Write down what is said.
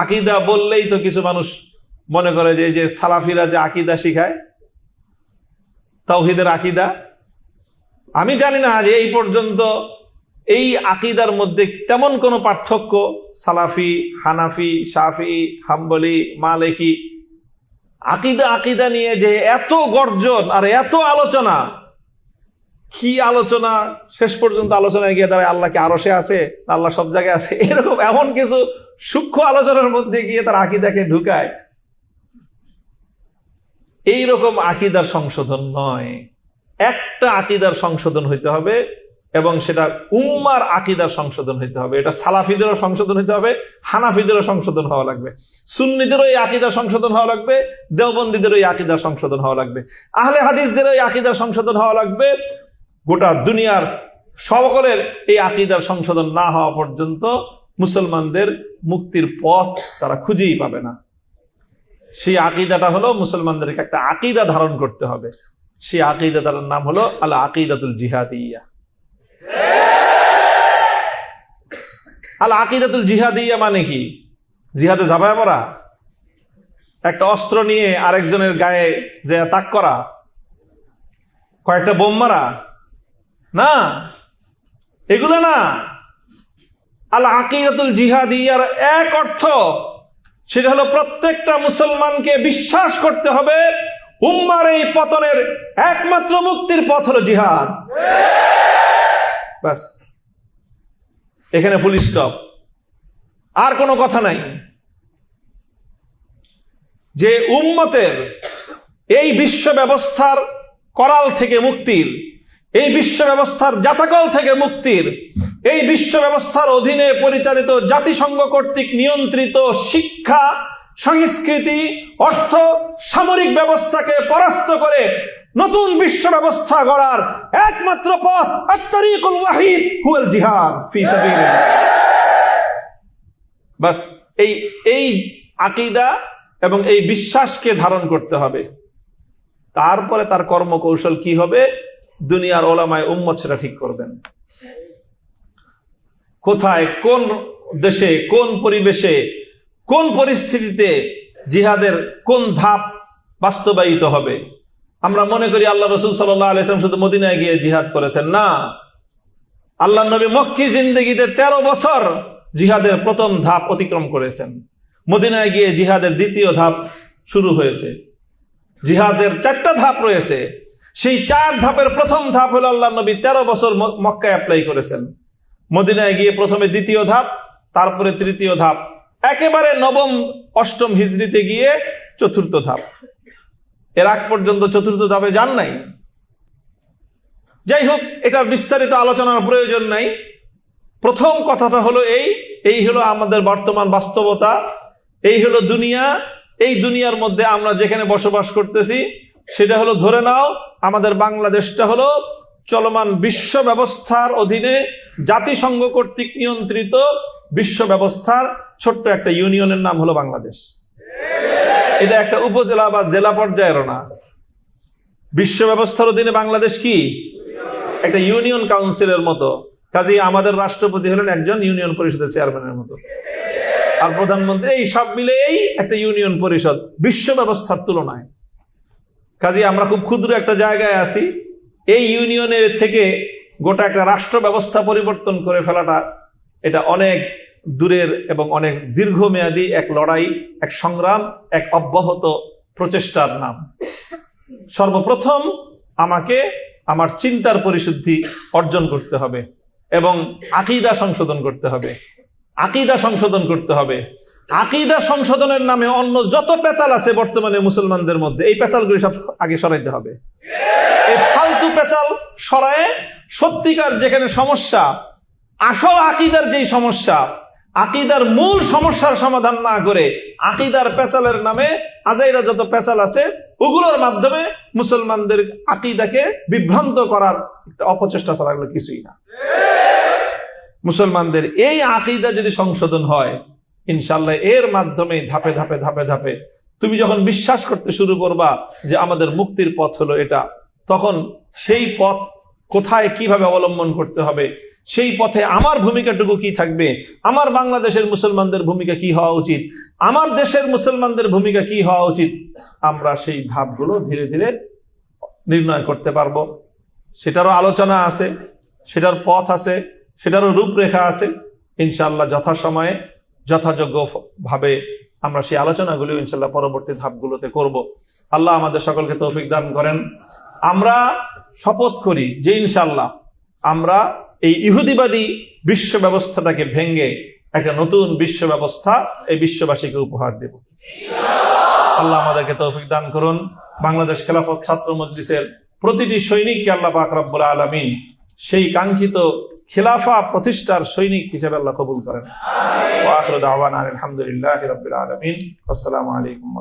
আকীদা বললেই তো কিছু মানুষ মনে করে যে সালাফিরা যে আকীদা শিখায়, তাওহীদের আকীদা, আমি জানি না যে এই পর্যন্ত এই আকীদার মধ্যে তেমন কোনো পার্থক্য সালাফি, হানাফি, শাফি, হাম্বলি, মালিকি, আকীদা নিয়ে যে এত গর্জন আর এত আলোচনা, কি আলোচনা, শেষ পর্যন্ত আলোচনায় গিয়ে তারা আল্লাহ কি আরশে আছে, আল্লাহ সব জায়গায় আছে, এরকম এমন কিছু সূক্ষ্ম আলোচনার মধ্যে গিয়ে তারা আকীদাকে ঢুকায়। এইরকম আকীদার সংশোধন নয়, একটা আকীদার সংশোধন হইতে হবে এবং সেটা উম্মার আকীদার সংশোধন হইতে হবে। এটা সালাফিদেরও সংশোধন হইতে হবে, হানাফিদেরও সংশোধন হওয়া লাগবে, সুন্নিদেরও এই আকীদার সংশোধন হওয়া লাগবে, দেওবন্দীদেরও এই আকীদার সংশোধন হওয়া লাগবে, আহলে হাদিসদেরও এই আকীদার সংশোধন হওয়া লাগবে। গোটা দুনিয়ার সকলের এই আকীদার সংশোধন না হওয়া পর্যন্ত মুসলমানদের মুক্তির পথ তারা খুঁজেই পাবে না। সেই আকীদাটা হলো মুসলমানদেরকে একটা আকীদা ধারণ করতে হবে। সেই আকীদাটার নাম হলো আল আকীদাতুল জিহাদিয়া। আল আকীদাতুল জিহাদিয়া মানে কি? জিহাদে ঝাঁপায় পড়া, একটা অস্ত্র নিয়ে আরেকজনের গায়ে যে তাক করা, কয়েকটা বোম মারা, না, এগুলো না। আল আকীদাতুল জিহাদিয়ার এক অর্থ, সেটা হলো প্রত্যেকটা মুসলমানকে বিশ্বাস করতে হবে উম্মার এই পতনের একমাত্র মুক্তির পথ হলো জিহাদ। বাস, এখানে ফুল স্টপ, আর কোনো কথা নাই। যে উম্মতের এই বিশ্ব ব্যবস্থার করাল থেকে মুক্তির, এই বিশ্ব ব্যবস্থার জাতাকল থেকে মুক্তির, এই বিশ্ব ব্যবস্থার অধীনে পরিচালিত জাতিসংঘ কর্তৃক নিয়ন্ত্রিত শিক্ষা, সংস্কৃতি, অর্থ, সামরিক ব্যবস্থাকে পরাস্ত করে নতুন বিশ্ব ব্যবস্থা গড়ার একমাত্র পথ আত-তারিকুল ওয়াহিদ হুয়াল জিহাদ ফি সাবিলিল্লাহ। বাস, এই আকীদা এবং এই বিশ্বাসকে ধারণ করতে হবে। তারপরে তার কর্মকৌশল কি হবে, দুনিয়ার ওলামায়ে উম্মত সেটা ঠিক করবেন। কোথায়, কোন দেশে, কোন পরিবেশে, কোন পরিস্থিতিতে জিহাদের কোন ধাপ বাস্তবায়িত হবে। আমরা মনে করি আল্লাহ রাসূল সাল্লাল্লাহু আলাইহি ওয়াসাল্লাম শুধু মদিনায় গিয়ে জিহাদ করেছেন, না। আল্লাহ নবী মক্কি জিন্দেগিতে 13 বছর জিহাদের প্রথম ধাপ অতিক্রম করেছেন। মদিনায় গিয়ে জিহাদের দ্বিতীয় ধাপ শুরু হয়েছে। জিহাদের 4টা ধাপ রয়েছে। সেই 4 ধাপের প্রথম ধাপ হলো আল্লাহ নবী 13 বছর মক্কায় অ্যাপ্লাই করেছেন। মদিনায় গিয়ে প্রথমে দ্বিতীয় ধাপ, তারপরে তৃতীয় ধাপ, একেবারে নবম অষ্টম হিজরিতে গিয়ে চতুর্থ ধাপ। এর আগ পর্যন্ত চতুর্থ ধাপে যান নাই। যাই হোক, এটার বিস্তারিত আলোচনার প্রয়োজন নাই। প্রথম কথাটা হলো এই হলো আমাদের বর্তমান বাস্তবতা, এই হলো দুনিয়া। এই দুনিয়ার মধ্যে আমরা যেখানে বসবাস করতেছি সেটা হলো, ধরে নাও আমাদের বাংলাদেশটা হলো চলমান বিশ্ব ব্যবস্থার অধীনে জাতিসংঘ কর্তৃক নিয়ন্ত্রিত বিশ্ব ব্যবস্থার ছোট্ট একটা ইউনিয়নের নাম হলো বাংলাদেশ। এটা একটা উপজেলা বা জেলা পর্যায়েরও না। বিশ্ব ব্যবস্থার অধীনে বাংলাদেশ কি একটা ইউনিয়ন কাউন্সিলের মতো। কাজেই আমাদের রাষ্ট্রপতি হলেন একজন ইউনিয়ন পরিষদের চেয়ারম্যানের মতো, আর প্রধানমন্ত্রী, এই সব মিলেই একটা ইউনিয়ন পরিষদ বিশ্ব ব্যবস্থার তুলনায়। কাজেই আমরা খুব ক্ষুদ্র একটা জায়গায় আছি। এই ইউনিয়নের থেকে গোটা একটা রাষ্ট্র ব্যবস্থা পরিবর্তন করে ফেলাটা, এটা অনেক দূরের এবং অনেক দীর্ঘমেয়াদী এক লড়াই, এক সংগ্রাম, এক অব্যাহত প্রচেষ্টার নাম। সর্বপ্রথম আমাকে আমার চিন্তার পরিশুদ্ধি অর্জন করতে হবে এবং আকীদা সংশোধন করতে হবে। আকীদা সংশোধন করতে হবে। আকীদা সংশোধনের নামে অন্য যত পেঁচাল আছে বর্তমানে মুসলমানদের মধ্যে, এই পেঁচালগুলি সব আগে সরাইতে হবে। এই ফালতু পেঁচাল সরায়ে সত্যিকার যেখানে সমস্যা, আসল আকীদার যেই সমস্যা, আকীদার মূল সমস্যার সমাধান না করে আকীদার পেঁচালের নামে আজাইরা যত পেঁচাল আছে ওগুলোর মাধ্যমে মুসলমানদের আকীদাকে বিভ্রান্ত করার একটা অপচেষ্টা ছাড়া কিছুই না। মুসলমানদের এই আকীদা যদি সংশোধন হয়, ইনশাআল্লাহ এর মাধ্যমে ধাপে ধাপে ধাপে ধাপে তুমি যখন বিশ্বাস করতে শুরু করবা যে আমাদের মুক্তির পথ হলো এটা, তখন সেই পথ কোথায় কিভাবে অবলম্বন করতে হবে সেই পথে আমার ভূমিকাটুকু কি থাকবে, আমার বাংলাদেশের মুসলমানদের ভূমিকা কি হওয়া উচিত, আমার দেশের মুসলমানদের ভূমিকা কি হওয়া উচিত, আমরা সেই ধাপগুলো ধীরে ধীরে নির্ণয় করতে পারবো। সেটারও আলোচনা আছে, সেটার পথ আছে, সেটারও রূপরেখা আছে। ইনশাআল্লাহ যথাসময়ে যথাযোগ্য ভাবে আমরা সেই আলোচনাগুলো ইনশাআল্লাহ পরবর্তী ধাপগুলোতে করব। আল্লাহ আমাদের সকলকে তৌফিক দান করেন। আমরা শপথ করি যে ইনশাআল্লাহ আমরা এই ইহুদিবাদী বিশ্ব ব্যবস্থাটাকে ভেঙে একটা নতুন বিশ্ব ব্যবস্থা এই বিশ্ববাসীকে উপহার দেব। আল্লাহ আমাদেরকে তৌফিক দান করুন। বাংলাদেশ খেলাফত ছাত্র মজলিসের প্রতিটি সৈনিককে আল্লাহ পাক রব্বুল আলামিন সেই কাঙ্ক্ষিত খিলাফা প্রতিষ্ঠার সৈনিক হিসেবে আল্লাহ কবুল করেন। ওয়া আখিরু দাওয়ানা আলহামদুলিল্লাহি রাব্বিল আলামিন। আসসালামু আলাইকুম।